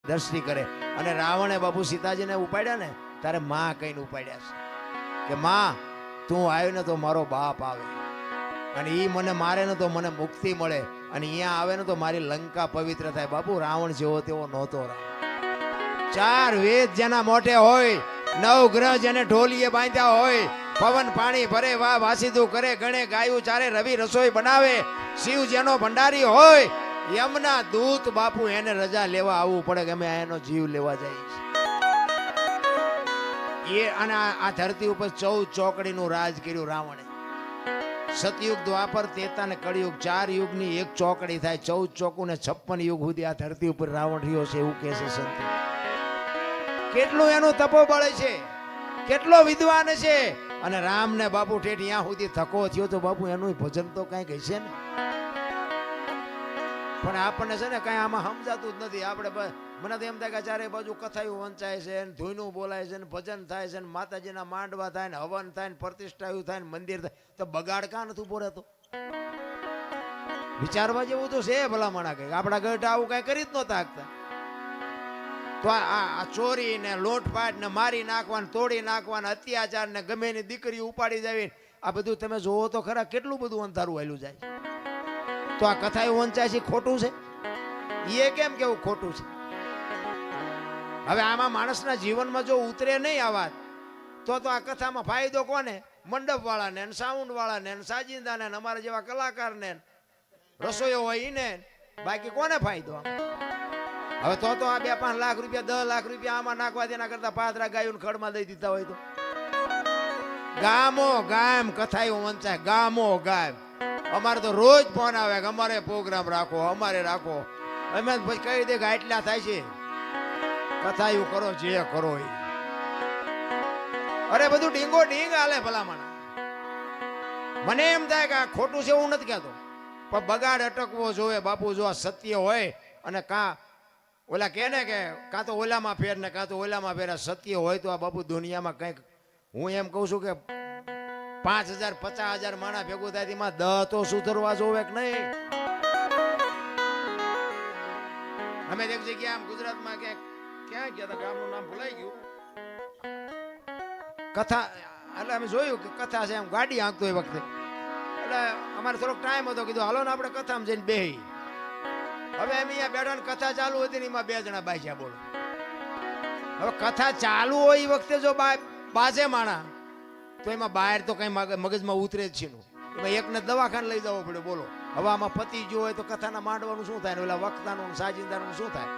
દ્રષ્ટિ કરે. અને રાવણે બાપુ સીતાજીને ઉપાડ્યા ને તારે માં કહીને ઉપાડ્યા છે કે માં તું આવ્યો ને તો મારો બાપ આવે, અને એ મને મારે ને તો મને મુક્તિ મળે, અને અહીંયા આવે ને તો મારી લંકા પવિત્ર થાય. બાપુ રાવણ જેવો તેવો નહોતો રામ. 4 વેદ જેના મોઢે હોય, 9 ગ્રહ જેને ઢોલીએ બાંધ્યા હોય, પવન પાણી ભરે વાહ વાસીદું કરે, ગણે ગાયું ચારે, રવિ રસોઈ બનાવે, શિવ જેનો ભંડારી હોય, યમના દૂત બાપુ એને રજા લેવા આવવું પડે કે અમે એનો જીવ લેવા જઈએ છીએ. એ અને આ ધરતી ઉપર 14 ચોકડીનું રાજ કર્યું રાવણે. સતયુગ, દ્વાપર, ત્રેતા ને કળિયુગ 4 યુગની એક ચોકડી થાય. 14 ચોકું ને 56 યુગ સુધી આ ધરતી ઉપર રાવણ રહ્યો છે એવું કહે છે સંતો. કેટલું એનું તપોબળ છે, કેટલો વિદ્વાન છે. અને રામ ને બાપુ ઠેઠ ત્યાં સુધી થકો થયો તો બાપુ એનું ભજન તો કઈક હશે ને. પણ આપણને છે ને કઈ આમાં સમજાતું જ નથી. આપણે મને તો એમ થાય કે ચારે બાજુ કથાયું વંચાય છે, ધૂનું બોલાય છે, ભજન થાય છે, માતાજીના માંડવા થાય ને, હવન થાય ને, પ્રતિષ્ઠાયું થાય ને, મંદિર થાય, તો બગાડ કાં નથી ઉભો રહેતો? વિચારવા જેવું તો છે ભલામણા. કઈ આપણા ગઢ આવું કઈ કરી જ નહોતા શકતા. તો આ ચોરી ને લોટપાટ ને મારી નાખવા, તોડી નાખવા, અત્યાચાર ને ગમે એની દીકરી ઉપાડી જાવી, આ બધું તમે જોવો તો ખરા કેટલું બધું અંધારું હાલ્યું જાય. તો આ કથા વંચાય છે ખોટું છે? એ કેમ કેવું ખોટું છે? હવે આમાં માણસના જીવનમાં જો ઉતરે નહીં આ વાત, તો આ કથામાં ફાયદો કોને? મંડપ વાળાને, સાઉન્ડ વાળાને, સાજિંદાને, અમારા જેવા કલાકારને, રસોઈઓ હોય એને, બાકી કોને ફાયદો? હવે તો આ 2-5 લાખ રૂપિયા 10 લાખ રૂપિયા આમાં નાખવા તેના કરતા પાદરા ગાયું ખડમાં દઈ દીધા હોય તો. ગામો ગામ કથાયું વંચાય, ગામો ગામ. અમારે તો રોજ ફોન આવે કે અમારે પ્રોગ્રામ રાખો, અમારે રાખો. અમે પછી કહી દે કે આટલા થાય છે, કથાયું કરો જે કરો એ. અરે બધું ડીંગો ડીંગ હાલે ભલામણા. મને એમ થાય કે આ ખોટું છે હું નથી કહેતો, પણ બગાડ અટકવો જોવે બાપુ. જો આ સત્ય હોય અને કાં ઓલા કે ને કે કાં તો ઓલામાં ફેર ને કાં તો ઓલામાં ફેર, સત્ય હોય તો આ બાપુ દુનિયામાં કંઈક, હું એમ કહું છું કે 5000 50,000 માણા ભેગું થાય એમાં 10 તો સુધરવા જોવે કે નહીં. અમે એક જગ્યા આમ ગુજરાતમાં ક્યાં ગયા હતા, ગામનું નામ ભૂલાઈ ગયું, કથા એટલે અમે જોયું કે કથા છે, એમ ગાડી હાંકતો એ વખતે. એટલે અમારે થોડોક ટાઈમ હતો, કીધું હાલો ને આપણે કથામાં જઈને બેહી. હવે એમ અહીંયા બેઠા ને કથા ચાલુ હતી ને એમાં 2 જણા બાજ્યા. બોલો, હવે કથા ચાલુ હોય એ વખતે જો બાજે માણા તો એમાં બહાર તો કઈ મગજમાં ઉતરે જ છે. એમાં એકને દવાખાને લઈ જવો પડે. બોલો, હવે આમાં પતિ જો હોય તો કથાના માંડવાનું શું થાય ને ઓલા વક્તાનું સાજિંદાનું શું થાય?